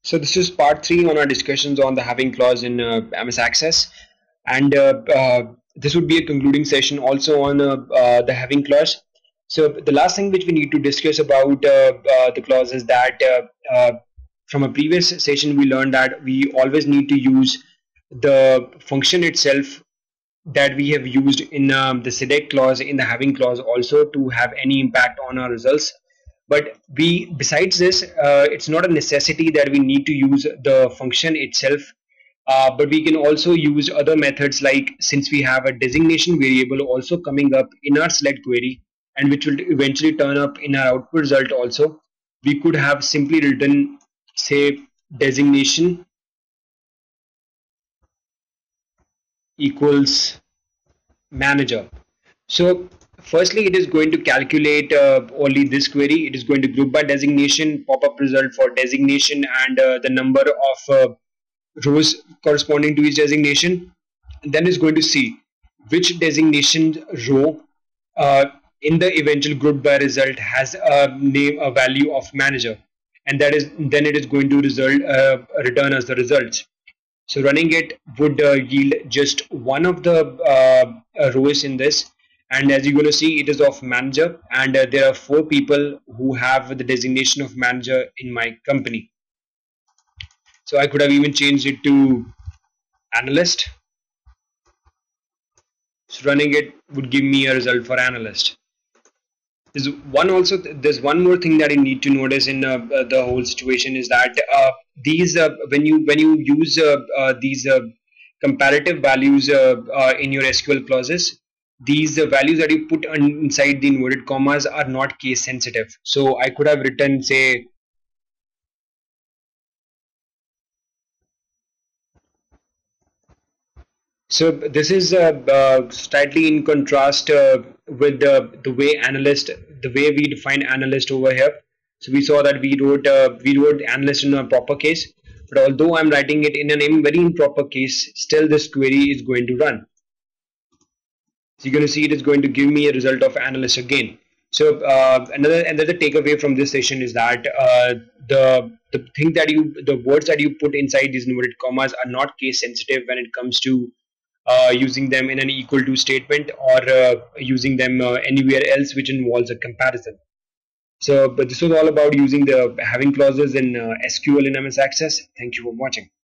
So this is part three on our discussions on the having clause in MS Access, and this would be a concluding session also on the having clause. So the last thing which we need to discuss about the clause is that from a previous session we learned that we always need to use the function itself that we have used in the select clause in the having clause also to have any impact on our results. But we besides this, it's not a necessity that we need to use the function itself, but we can also use other methods, like since we have a designation variable also coming up in our select query and which will eventually turn up in our output result also, we could have simply written, say, designation equals manager. So firstly, it is going to calculate only this query. It is going to group by designation, pop-up result for designation, and the number of rows corresponding to each designation. And then it's going to see which designation row in the eventual group by result has a value of manager, and that is then it is going to result return as the results. So running it would yield just one of the rows in this. And as you're going to see, it is of manager, and there are four people who have the designation of manager in my company. So I could have even changed it to analyst. So running it would give me a result for analyst. There's one more thing that you need to notice in the whole situation is that these when you use these comparative values in your SQL clauses, these values that you put inside the inverted commas are not case sensitive. So I could have written, say, so this is slightly in contrast with the way analyst, the way we define analyst over here. So we saw that we wrote analyst in a proper case, but although I'm writing it in a very improper case, still this query is going to run. So you're going to see it is going to give me a result of analyst again. So another takeaway from this session is that the words that you put inside these inverted commas are not case sensitive when it comes to using them in an equal to statement, or using them anywhere else which involves a comparison. So, but this was all about using the having clauses in SQL in MS Access. Thank you for watching.